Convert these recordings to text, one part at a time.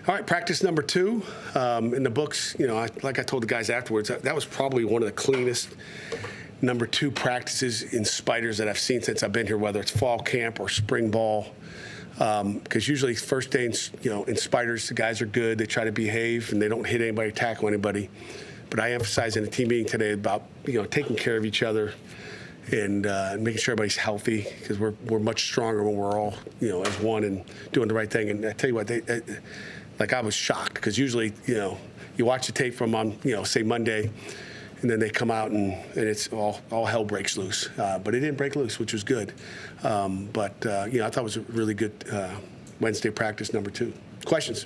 All right, practice number 2 in the books. Like I told the guys afterwards, that was probably one of the cleanest number 2 practices in Spiders that I've seen since I've been here, whether it's fall camp or spring ball. Because usually first day in Spiders, the guys are good. They try to behave and they don't hit anybody, tackle anybody. But I emphasize in a team meeting today about taking care of each other and making sure everybody's healthy, because we're much stronger when we're all as one and doing the right thing. And I tell you what, I was shocked, because usually you watch the tape from on say Monday, and then they come out and it's all hell breaks loose. But it didn't break loose, which was good. I thought it was a really good Wednesday practice number 2. Questions?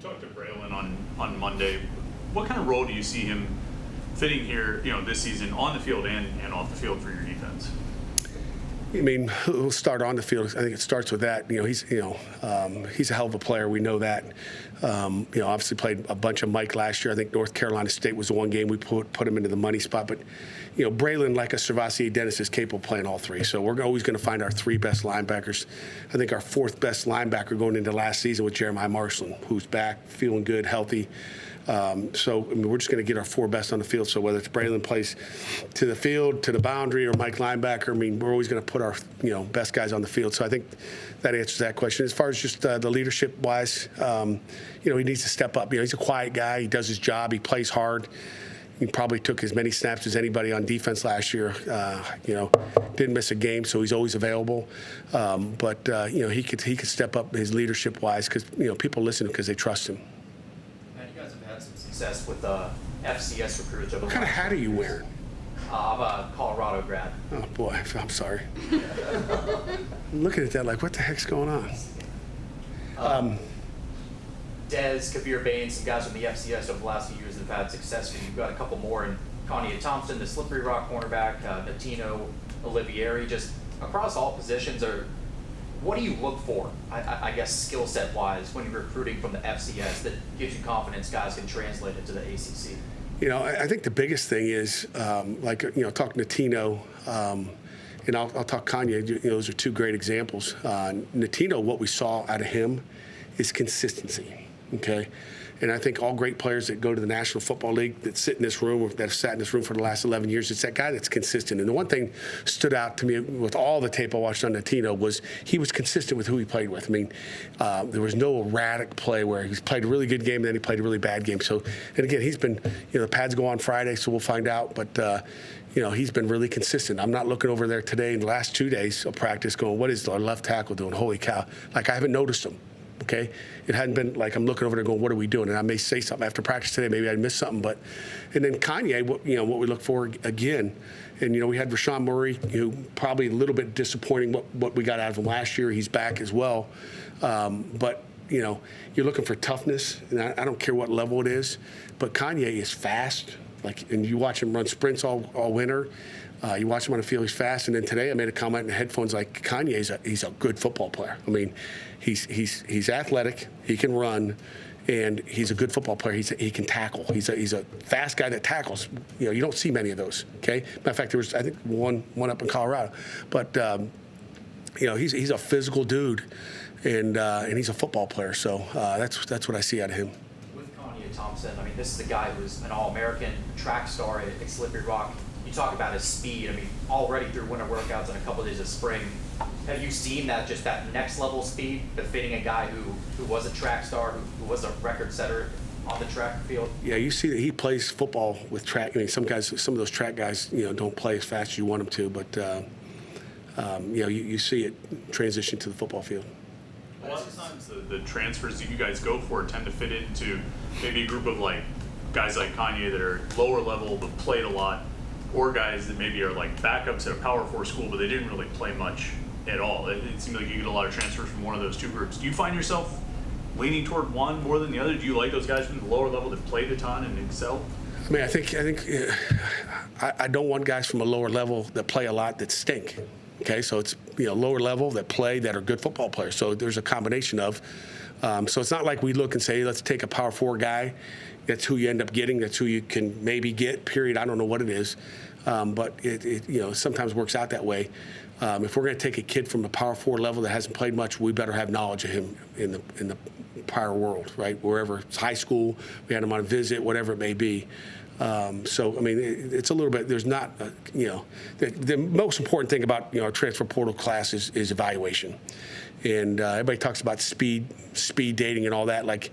Talked to Braylon on Monday. What kind of role do you see him fitting here, this season on the field and off the field for your defense? I mean, we'll start on the field. I think it starts with that. He's a hell of a player. We know that. Obviously played a bunch of Mike last year. I think North Carolina State was the one game we put him into the money spot. But, Braylon, like a Servasi Dennis, is capable of playing all 3. So we're always going to find our 3 best linebackers. I think our 4th best linebacker going into last season was Jeremiah Marshall, who's back, feeling good, healthy. We're just going to get our 4 best on the field. So whether it's Braylon plays to the field, to the boundary, or Mike linebacker, we're always going to put our best guys on the field. So I think that answers that question. As far as just the leadership-wise, he needs to step up. He's a quiet guy. He does his job. He plays hard. He probably took as many snaps as anybody on defense last year. Didn't miss a game, so he's always available. He could step up his leadership-wise, because people listen because they trust him. Success with FCS recruits over. What kind of hat are you wearing? I'm a Colorado grad. Oh boy, I'm sorry. I'm looking at that like, what the heck's going on? Dez, Kabir Baines, some guys from the FCS over the last few years that have had success. You've got a couple more, and Kanye Thompson, the Slippery Rock cornerback, Natino Olivieri, just across all positions. What do you look for, I guess, skill set wise, when you're recruiting from the FCS that gives you confidence guys can translate it to the ACC? I think the biggest thing is, talking to Tino, and I'll talk Kanye. Those are 2 great examples. Natino, what we saw out of him is consistency. Okay. And I think all great players that go to the National Football League that sit in this room, or that have sat in this room for the last 11 years, it's that guy that's consistent. And the one thing stood out to me with all the tape I watched on Natino was he was consistent with who he played with. There was no erratic play where he played a really good game and then he played a really bad game. So, and again, he's been, the pads go on Friday, so we'll find out. But, he's been really consistent. I'm not looking over there today in the last 2 days of practice going, what is our left tackle doing? Holy cow. I haven't noticed him. Okay, it hadn't been like I'm looking over there going, what are we doing? And I may say something after practice today, maybe I missed something. And then Kanye, what we look for again, and we had Rashawn Murray, probably a little bit disappointing what we got out of him last year. He's back as well, you're looking for toughness, and I don't care what level it is, but Kanye is fast. And you watch him run sprints all winter. You watch him on the field, he's fast. And then today I made a comment in the headphones like, Kanye, he's a good football player. He's athletic, he can run, and he's a good football player. He can tackle. He's a fast guy that tackles. You don't see many of those, okay? Matter of fact, there was, I think, one up in Colorado. But, he's a physical dude, and he's a football player. So that's what I see out of him. Thompson, this is a guy who's an All-American track star at Slippery Rock. You talk about his speed. Already through winter workouts and a couple of days of spring, have you seen that next level speed befitting a guy who was a track star, who was a record setter on the track field? Yeah, you see that he plays football with track. Some of those track guys, don't play as fast as you want them to, but you see it transition to the football field. A lot of times the transfers that you guys go for tend to fit into maybe a group of guys like Kanye that are lower level but played a lot, or guys that maybe are backups at a Power 4 school but they didn't really play much at all. It seems like you get a lot of transfers from one of those 2 groups. Do you find yourself leaning toward one more than the other? Do you like those guys from the lower level that played a ton and excel? I think I don't want guys from a lower level that play a lot that stink. Okay, so it's lower level that play that are good football players. So there's a combination of. So it's not like we look and say, let's take a Power 4 guy. That's who you end up getting. That's who you can maybe get. Period. I don't know what it is, but it sometimes works out that way. If we're going to take a kid from the Power 4 level that hasn't played much, we better have knowledge of him in the prior world, right? Wherever it's high school, we had him on a visit, whatever it may be. So, I mean, it's a little bit, there's not, the most important thing about, our transfer portal class is evaluation. And everybody talks about speed dating and all that. Like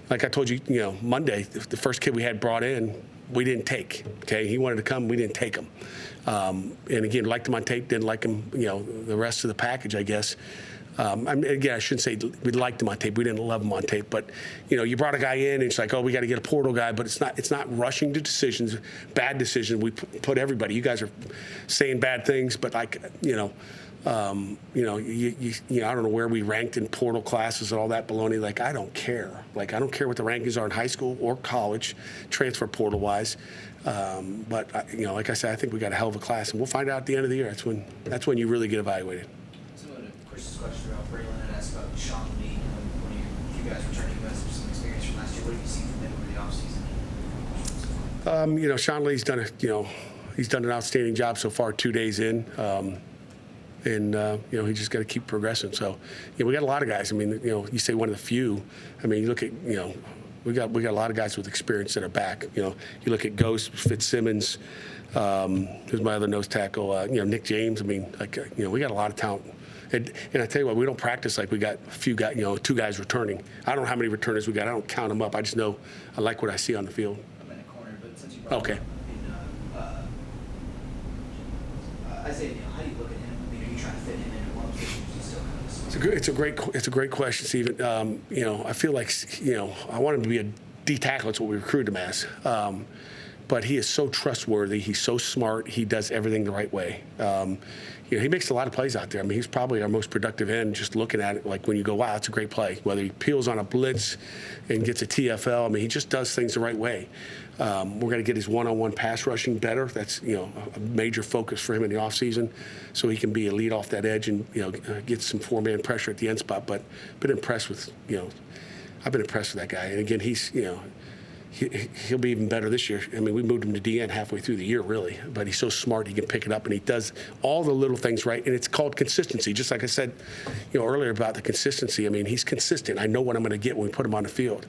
I told you, Monday, the first kid we had brought in, we didn't take, okay? He wanted to come, we didn't take him. And again, liked him on tape, didn't like him, the rest of the package, I guess. Again, I shouldn't say we liked him on tape. We didn't love him on tape, but you brought a guy in, and it's like, oh, we got to get a portal guy, but it's not rushing to decisions, bad decisions. We put everybody. You guys are saying bad things, but I don't know where we ranked in portal classes and all that baloney. Like, I don't care. Like, I don't care what the rankings are in high school or college, transfer portal wise. But like I said, I think we got a hell of a class, and we'll find out at the end of the year. That's when you really get evaluated. Similar to Chris's question about Braylon, and asked about Sean Lee. When you guys returning, you guys have some experience from last year. What have you seen from him over the offseason? Sean Lee's done he's done an outstanding job so far. 2 days in. And he just got to keep progressing. So, we got a lot of guys. I mean, you say one of the few. I mean, you look at, we got a lot of guys with experience that are back. You look at Ghost, Fitzsimmons, who's my other nose tackle. Nick James. I mean, we got a lot of talent. And I tell you what, we don't practice like we got a few guys, 2 guys returning. I don't know how many returners we got. I don't count them up. I just know I like what I see on the field. I'm in a corner, but since you brought Okay. him up Isaiah, how do you look at him? I mean, are you trying to fit him into one position? Or is he still kind of It's a great question, Stephen. I feel like I want him to be a D tackle. That's what we recruited him as. But he is so trustworthy. He's so smart. He does everything the right way. He makes a lot of plays out there. I mean, he's probably our most productive end. Just looking at it, like when you go, wow, it's a great play. Whether he peels on a blitz and gets a TFL, I mean, he just does things the right way. We're going to get his one-on-one pass rushing better. That's a major focus for him in the offseason, so he can be a lead off that edge and get some 4-man pressure at the end spot. But been impressed with I've been impressed with that guy. And again, he's he'll be even better this year. I mean, we moved him to DN halfway through the year, really. But he's so smart, he can pick it up, and he does all the little things right. And it's called consistency. Just like I said, earlier about the consistency. I mean, he's consistent. I know what I'm going to get when we put him on the field.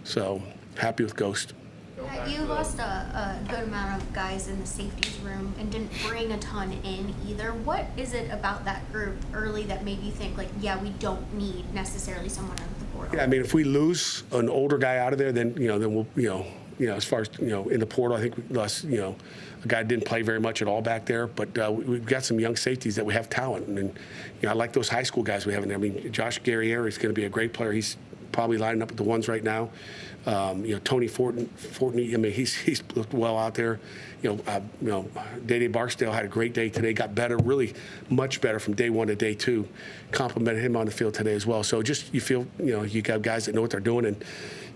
So happy with Ghost. Yeah, you lost a good amount of guys in the safeties room and didn't bring a ton in either. What is it about that group early that made you think, like, yeah, we don't need necessarily someone out of the portal? Yeah, I mean, if we lose an older guy out of there, then we'll as far as in the portal, I think we lost a guy that didn't play very much at all back there. But we've got some young safeties that we have talent, and I like those high school guys we have in there. I mean, Josh Guerriere is going to be a great player. He's probably lining up with the ones right now. Tony Fortney, I mean, he's looked well out there. Day Barksdale had a great day today, got better, really much better from day 1 to day 2. Complimented him on the field today as well. So just you feel, you got guys that know what they're doing, and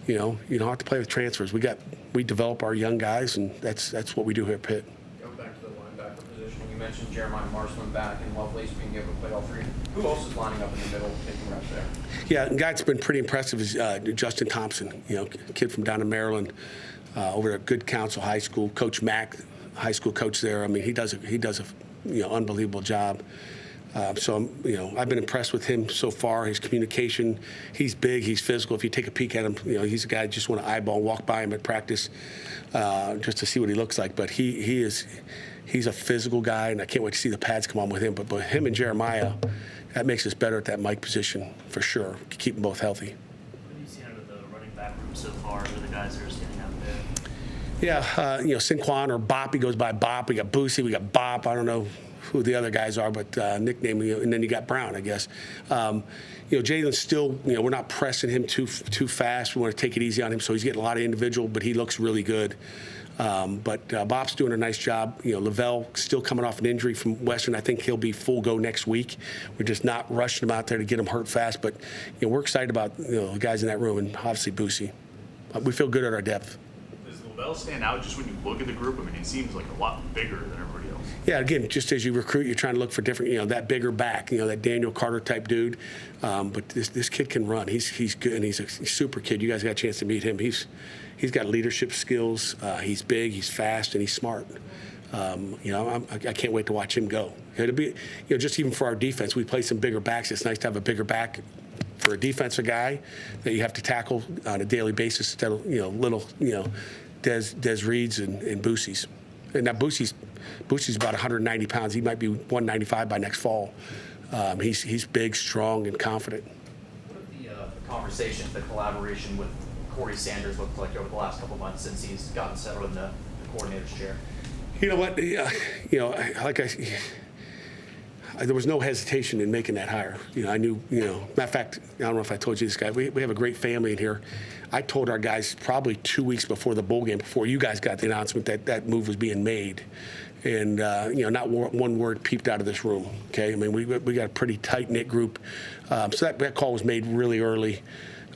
you don't have to play with transfers. We develop our young guys, and that's what we do here at Pitt. Go back to the linebacker position. You mentioned Jeremiah Marshland back and Lovelace being able to play all 3. Who else is lining up in the middle, taking reps there? Yeah, a guy that's been pretty impressive is Justin Thompson, kid from down in Maryland, over at Good Counsel High School. Coach Mack, high school coach there. I mean, he does a unbelievable job. So I've been impressed with him so far. His communication, he's big, he's physical. If you take a peek at him, he's a guy you just want to eyeball, walk by him at practice, just to see what he looks like. But he's a physical guy, and I can't wait to see the pads come on with him. But him and Jeremiah, that makes us better at that Mike position for sure. Keep them both healthy. What have you seen out of the running back room so far for the guys that are standing out there? Yeah, Sinquan or Bop, he goes by Bop. We got Boosie, we got Bop. I don't know who the other guys are, but nickname, and then you got Brown, I guess. Jalen's still, we're not pressing him too fast. We want to take it easy on him, so he's getting a lot of individual, but he looks really good. But Bop's doing a nice job. Lavelle still coming off an injury from Western. I think he'll be full go next week. We're just not rushing him out there to get him hurt fast. But we're excited about the guys in that room, and obviously Boosie. We feel good at our depth. Does Lavelle stand out just when you look at the group? I mean, he seems like a lot bigger than everybody else. Yeah, again, just as you recruit, you're trying to look for different, that bigger back, that Daniel Carter type dude. But this kid can run. He's good, and he's a super kid. You guys got a chance to meet him. He's got leadership skills. He's big, he's fast, and he's smart. I can't wait to watch him go. It'll be, just even for our defense, we play some bigger backs. It's nice to have a bigger back for a defensive guy that you have to tackle on a daily basis instead of, little, Des Reeds and Boosie's. And now Boosie's about 190 pounds. He might be 195 by next fall. He's big, strong, and confident. What have the conversations, the collaboration with Corey Sanders looked like over the last couple of months since he's gotten settled in the coordinator's chair? You know what? There was no hesitation in making that hire. I knew, matter of fact, I don't know if I told you this, guy, we have a great family in here. I told our guys probably 2 weeks before the bowl game, before you guys got the announcement that move was being made. And, not one word peeped out of this room, okay? I mean, we got a pretty tight-knit group. So that call was made really early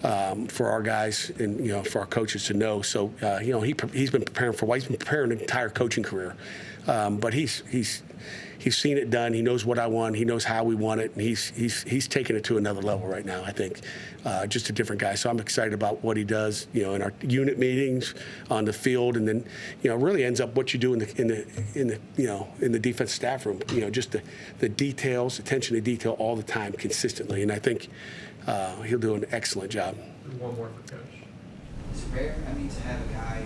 for our guys and, for our coaches to know. So, he's been preparing for a while. He's been preparing an entire coaching career. But he's seen it done. He knows what I want. He knows how we want it. And he's taking it to another level right now, I think. Just a different guy. So I'm excited about what he does, in our unit meetings, on the field, and then, it really ends up what you do in the defense staff room. Just the details, attention to detail all the time, consistently. And I think he'll do an excellent job. One more for Coach. Is it rare, to have a guy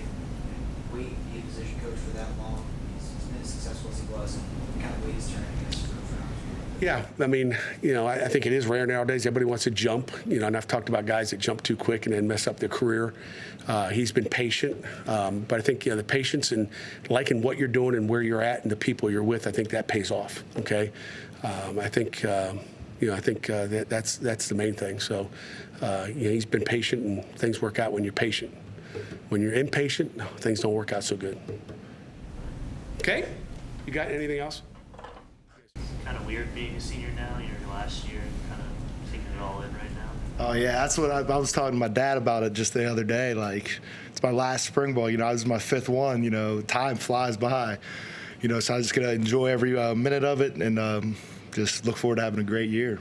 wait and be a position coach for that long? He's been as successful as he was, and kind of wait his turn, I guess, for Yeah, I think it is rare nowadays. Everybody wants to jump, and I've talked about guys that jump too quick and then mess up their career. He's been patient, but I think, the patience and liking what you're doing and where you're at and the people you're with, I think that pays off, okay? I think that's the main thing. So, he's been patient, and things work out when you're patient. When you're impatient, things don't work out so good. Okay? You got anything else? Kind of weird being a senior now, your last year, and kind of taking it all in right now. Oh, yeah, that's what I was talking to my dad about it just the other day. Like, it's my last spring ball. I was my fifth one. Time flies by. So I'm just going to enjoy every minute of it and just look forward to having a great year.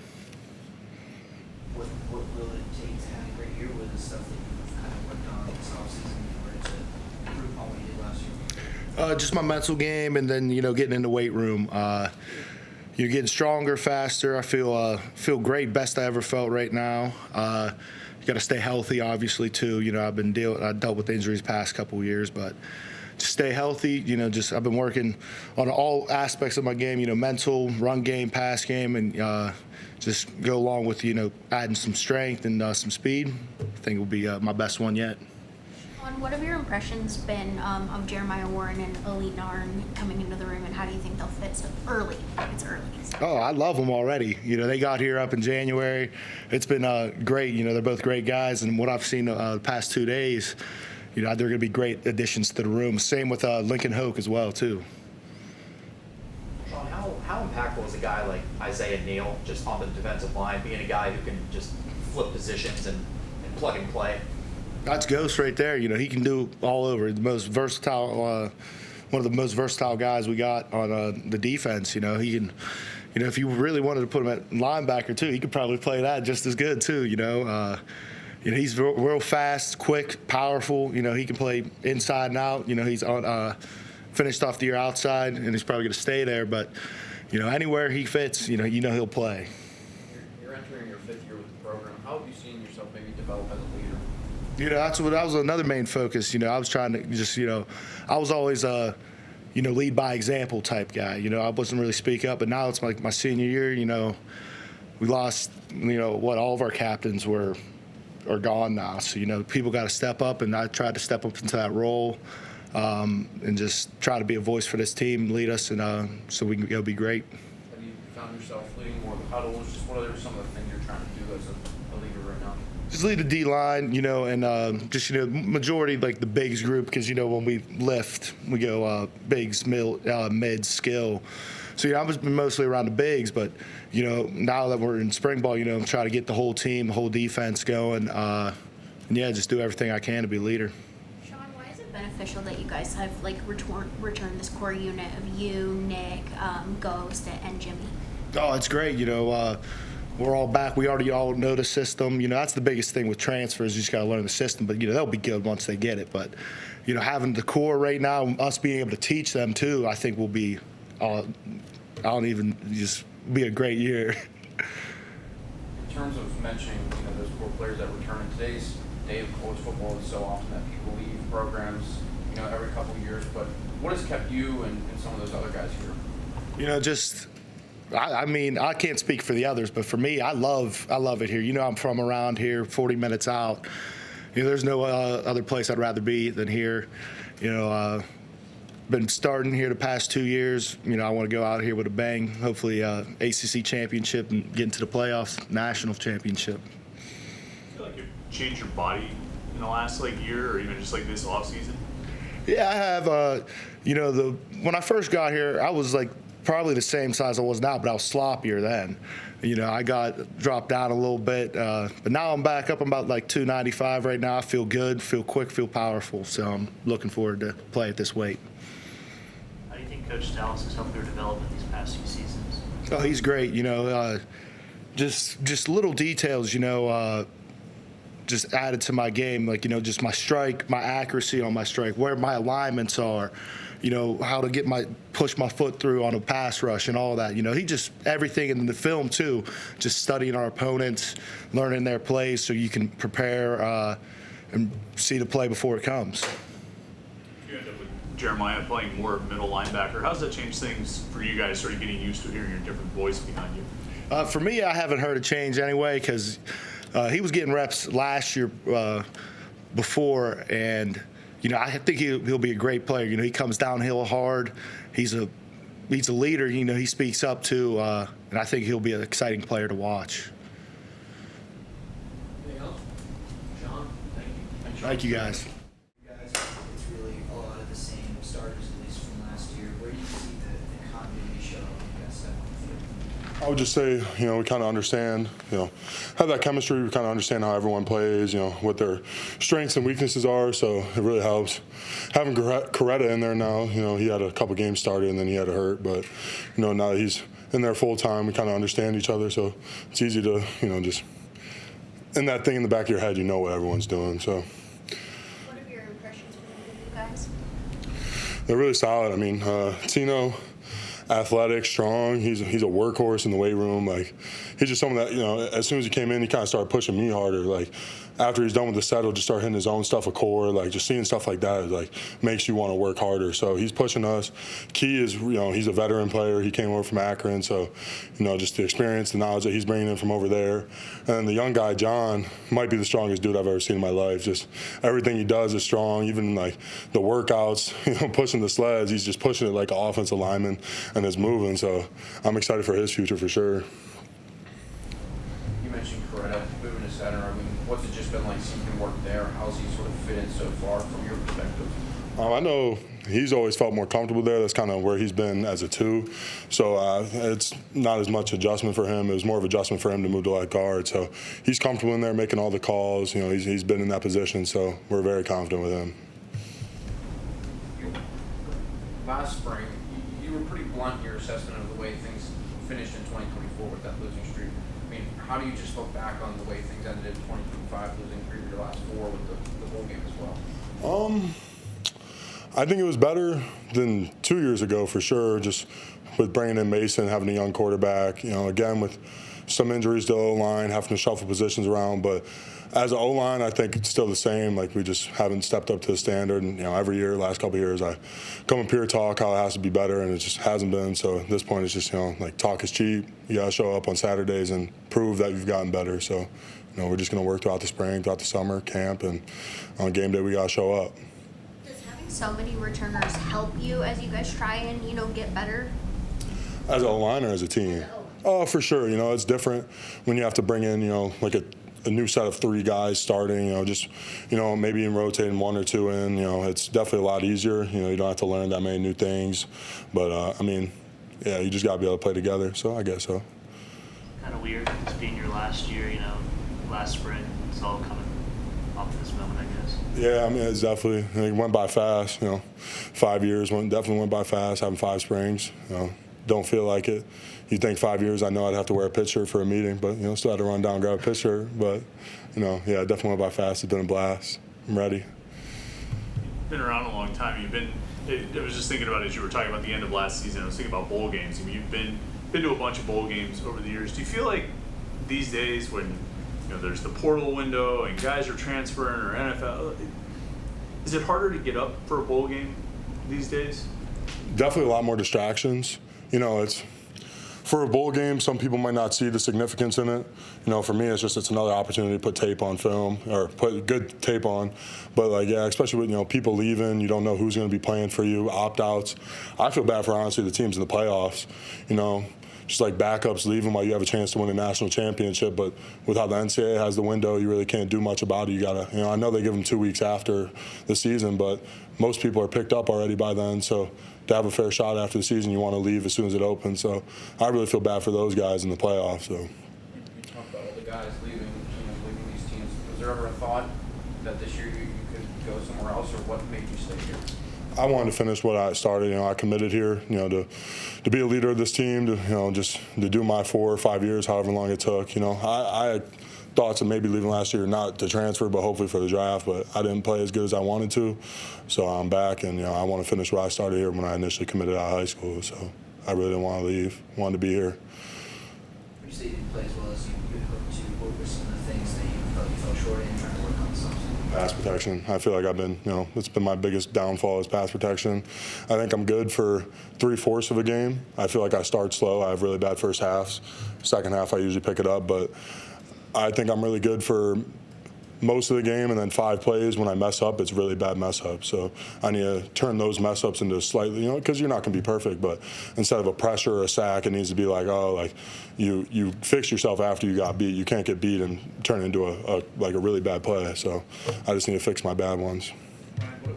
What will it take to have a great year with the stuff that you've kind of worked on this offseason in order to improve on what you did last year? Just my mental game, and then, getting in the weight room. You're getting stronger, faster. I feel great, best I ever felt right now. You got to stay healthy, obviously, too. I dealt with injuries past couple of years, but just stay healthy. I've been working on all aspects of my game. Mental, run game, pass game, and just go along with adding some strength and some speed. I think it will be my best one yet. What have your impressions been of Jeremiah Warren and Ali Narn coming into the room, and how do you think they'll fit so early? It's early. So. Oh, I love them already. They got here up in January. It's been great. They're both great guys, and what I've seen the past 2 days, they're going to be great additions to the room. Same with Lincoln Hoke as well, too. Sean, how impactful is a guy like Isaiah Neal just on the defensive line, being a guy who can just flip positions and plug and play? That's Ghost right there. He can do all over. The most versatile, one of the most versatile guys we got on the defense. He can, if you really wanted to put him at linebacker too, he could probably play that just as good too. He's real fast, quick, powerful. He can play inside and out. He's on finished off the year outside, and he's probably going to stay there. But anywhere he fits, he'll play. You're entering your 5th year with the program. How have you seen yourself maybe develop as a leader? That was another main focus. I was trying to just, I was always lead by example type guy. I wasn't really speak up, but now it's like my senior year. We lost, all of our captains are gone now. So people got to step up, and I tried to step up into that role, and just try to be a voice for this team, lead us, and so we can go be great. Have you found yourself leading more of the huddles? Just what are some of the things you're trying to do as a leader right now? Just lead the D line, and just majority like the bigs group, because when we lift, we go bigs, mid, skill. So I was mostly around the bigs, but now that we're in spring ball, try to get the whole team, the whole defense going, and just do everything I can to be a leader. Sean, why is it beneficial that you guys have returned this core unit of you, Nick, Ghost, and Jimmy? Oh, it's great. we're all back. We already all know the system. That's the biggest thing with transfers. You just got to learn the system. But, they'll be good once they get it. But, having the core right now, us being able to teach them too, I think will be, just be a great year. In terms of mentioning, those core players that return in today's day of college football, is so often that people leave programs, every couple of years. But what has kept you and some of those other guys here? I can't speak for the others, but for me, I love it here. I'm from around here, 40 minutes out. There's no other place I'd rather be than here. Been starting here the past 2 years. I want to go out here with a bang. Hopefully, ACC championship and get into the playoffs, national championship. I feel like you've changed your body in the last year, or even just this off season. Yeah, I have. When I first got here, I was probably the same size I was now, but I was sloppier then. I got dropped down a little bit, but now I'm back up. I'm about 295 right now. I feel good, feel quick, feel powerful. So I'm looking forward to play at this weight. How do you think Coach Dallas has helped your development these past few seasons? Oh, he's great. Just little details. Just added to my game, just my strike, my accuracy on my strike, where my alignments are, how to push my foot through on a pass rush and all that. He just, everything in the film too, just studying our opponents, learning their plays so you can prepare and see the play before it comes. You end up with Jeremiah playing more middle linebacker. How's that change things for you guys, sort of getting used to hearing your different voice behind you? For me, I haven't heard a change anyway, because he was getting reps last year before, and I think he'll be a great player. He comes downhill hard. He's a leader. He speaks up to, and I think he'll be an exciting player to watch. Anything else? Sean, thank you. Thank you, guys. Guys, it's really a lot of the same starters, at least from last year. Where do you see the continuity show when you guys step on the field? I would just say, we kind of understand, have that chemistry. We kind of understand how everyone plays, what their strengths and weaknesses are. So it really helps. Having Coretta in there now, he had a couple games started and then he had a hurt. But, now that he's in there full time, we kind of understand each other. So it's easy to, just in that thing in the back of your head, what everyone's doing. So. What are your impressions from you guys? They're really solid. I mean, Tino, athletic, strong. He's a workhorse in the weight room. He's just someone that, as soon as he came in, he kind of started pushing me harder. After he's done with the set, he'll just start hitting his own stuff with core. Just seeing stuff like that makes you want to work harder. So he's pushing us. Key is, he's a veteran player. He came over from Akron, so just the experience, the knowledge that he's bringing in from over there. And then the young guy, John, might be the strongest dude I've ever seen in my life. Just everything he does is strong. Even the workouts, pushing the sleds, he's just pushing it like an offensive lineman and is moving. So I'm excited for his future for sure. You mentioned Coretta moving to center. I mean, what's it just been like seeing him work there? How's he sort of fit in so far from your perspective? I know he's always felt more comfortable there. That's kind of where he's been as a 2. So it's not as much adjustment for him. It was more of adjustment for him to move to left guard. So he's comfortable in there making all the calls. He's been in that position. So we're very confident with him. Last spring, you were pretty blunt in your assessment of the way things finished in 2024 with that losing streak. I mean, how do you just look back on the way things ended in 2025, losing 3 of your last 4 with the bowl game as well? I think it was better than 2 years ago for sure, just with bringing in Mason, having a young quarterback, again with some injuries to O-line, having to shuffle positions around. But as an O-line, I think it's still the same. We just haven't stepped up to the standard. And, every year, last couple of years, I come up here to talk how it has to be better, and it just hasn't been. So at this point, it's just, talk is cheap. You got to show up on Saturdays and prove that you've gotten better. So, we're just going to work throughout the spring, throughout the summer, camp, and on game day, we got to show up. Does having so many returners help you as you guys try and, get better? As an O-line or as a team? Oh, for sure. It's different when you have to bring in, a new set of 3 guys starting, maybe in rotating 1 or 2 in, it's definitely a lot easier. You don't have to learn that many new things. But, yeah, you just got to be able to play together. So I guess so. Kind of weird, this being your last year, last spring. It's all coming off this moment, I guess. Yeah, it's definitely, it went by fast, 5 years definitely went by fast, having 5 springs, don't feel like it. You think 5 years, I know I'd have to wear a Pitt shirt for a meeting, but still had to run down and grab a Pitt shirt. But yeah, definitely went by fast. It's been a blast. I'm ready. You've been around a long time. I was just thinking about it as you were talking about the end of last season. I was thinking about bowl games. I mean, you've been to a bunch of bowl games over the years. Do you feel like these days when there's the portal window and guys are transferring or NFL, is it harder to get up for a bowl game these days? Definitely a lot more distractions. It's for a bowl game, some people might not see the significance in it. For me, it's another opportunity to put tape on film or put good tape on. But especially with people leaving, you don't know who's going to be playing for you, opt-outs. I feel bad for honestly the teams in the playoffs. Just like backups leaving while you have a chance to win a national championship. But with how the NCAA has the window, you really can't do much about it. You gotta, I know they give them 2 weeks after the season, but most people are picked up already by then. So to have a fair shot after the season, you want to leave as soon as it opens. So I really feel bad for those guys in the playoffs. So. You talk about all the guys leaving these teams. Was there ever a thought that this year you could go somewhere else, or what made you stay here? I wanted to finish what I started. I committed here, to be a leader of this team, just to do my 4 or 5 years, however long it took. I had thoughts of maybe leaving last year, not to transfer, but hopefully for the draft. But I didn't play as good as I wanted to, so I'm back, and I want to finish what I started here when I initially committed out of high school. So I really didn't want to leave. Wanted to be here. Would you say you didn't play as well as you had hoped to? What were some of the things that you fell short in trying to work on something? Pass protection. I feel like I've been, it's been my biggest downfall is pass protection. I think I'm good for 3/4 of a game. I feel like I start slow. I have really bad first halves. Second half, I usually pick it up, but I think I'm really good for most of the game, and then 5 plays when I mess up, it's really bad mess up. So I need to turn those mess ups into slightly, because you're not going to be perfect, but instead of a pressure or a sack, it needs to be you fix yourself after you got beat. You can't get beat and turn it into a really bad play. So I just need to fix my bad ones.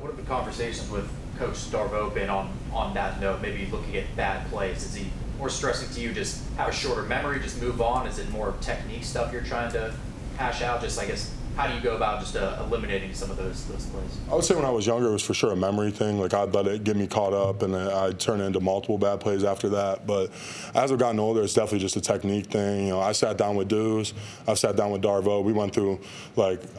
What have the conversations with Coach Darvo been on that note? Maybe looking at bad plays. Is he more stressing to you just have a shorter memory, just move on? Is it more technique stuff you're trying to hash out? Just, I guess, how do you go about just eliminating some of those plays? I would say when I was younger, it was for sure a memory thing. I'd let it get me caught up, and I'd turn it into multiple bad plays after that. But as I've gotten older, it's definitely just a technique thing. I sat down with Dews. I've sat down with Darvo. We went through,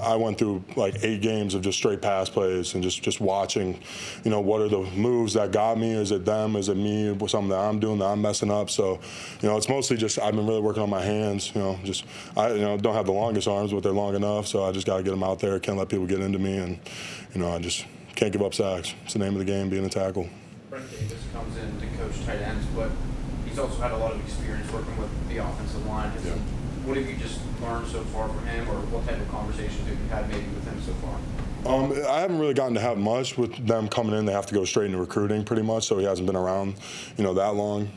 I went through 8 games of just straight pass plays and just watching, what are the moves that got me? Is it them? Is it me? Something that I'm doing that I'm messing up? So, it's mostly just I've been really working on my hands. I don't have the longest arms, but they're long enough. So I just got to get them out there. Can't let people get into me, and I just can't give up sacks. It's the name of the game, being a tackle. Brent Davis comes in to coach tight ends, but he's also had a lot of experience working with the offensive line. Yeah. What have you just learned so far from him, or what type of conversations have you had maybe with him so far? I haven't really gotten to have much with them coming in. They have to go straight into recruiting pretty much, so he hasn't been around, that long.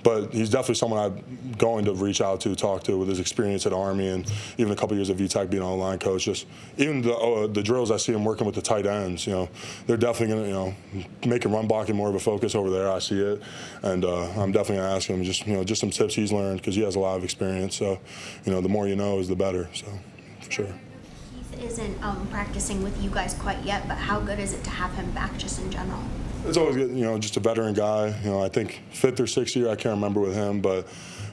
But he's definitely someone I'm going to reach out to, talk to with his experience at Army and even a couple years of VTech being an online coach. Just even the drills I see him working with the tight ends, they're definitely going to, making run blocking more of a focus over there. I see it, and I'm definitely going to ask him just some tips he's learned because he has a lot of experience. So, the more you know is the better. So, for sure. Isn't practicing with you guys quite yet, but how good is it to have him back just in general? It's always good, just a veteran guy. I think 5th or 6th year, I can't remember with him, but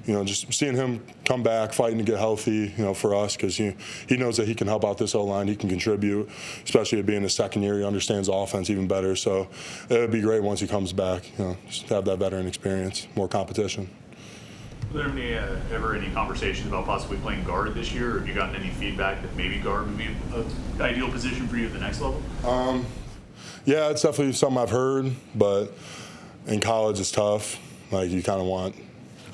just seeing him come back, fighting to get healthy, for us, because he knows that he can help out this O-line, he can contribute, especially it being his 2nd year, he understands the offense even better. So it would be great once he comes back, just to have that veteran experience, more competition. Were there ever any conversations about possibly playing guard this year, or have you gotten any feedback that maybe guard would be an ideal position for you at the next level? Yeah, it's definitely something I've heard, but in college it's tough. You kind of want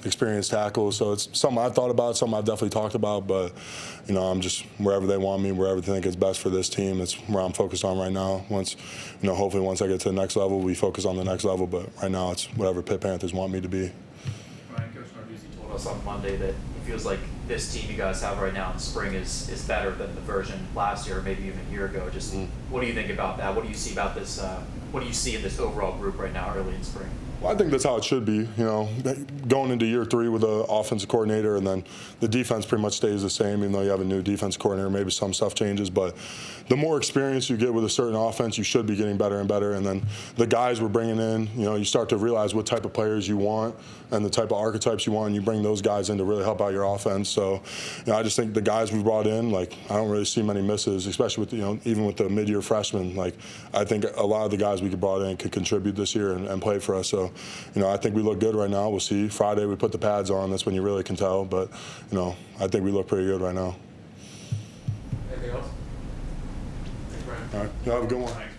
experienced tackles, so it's something I've thought about, something I've definitely talked about, but I'm just wherever they want me, wherever they think is best for this team. It's where I'm focused on right now. Hopefully once I get to the next level, we focus on the next level, but right now it's whatever Pitt Panthers want me to be. Told us on Monday that it feels like this team you guys have right now in spring is better than the version last year, or maybe even a year ago. Just what do you think about that? What do you see about this? What do you see in this overall group right now, early in spring? Well, I think that's how it should be. You know, going into year 3 with the offensive coordinator, and then the defense pretty much stays the same, even though you have a new defense coordinator. Maybe some stuff changes, but the more experience you get with a certain offense, you should be getting better and better. And then the guys we're bringing in, you know, you start to realize what type of players you want and the type of archetypes you want, and you bring those guys in to really help out your offense. So, you know, I just think the guys we brought in, like, I don't really see many misses, especially with, you know, even with the mid-year freshmen. Like, I think a lot of the guys we brought in could contribute this year and play for us. So, you know, I think we look good right now. We'll see. Friday we put the pads on. That's when you really can tell. But, you know, I think we look pretty good right now. Anything else? Thanks, Brian. All right. You have a good one. Thanks.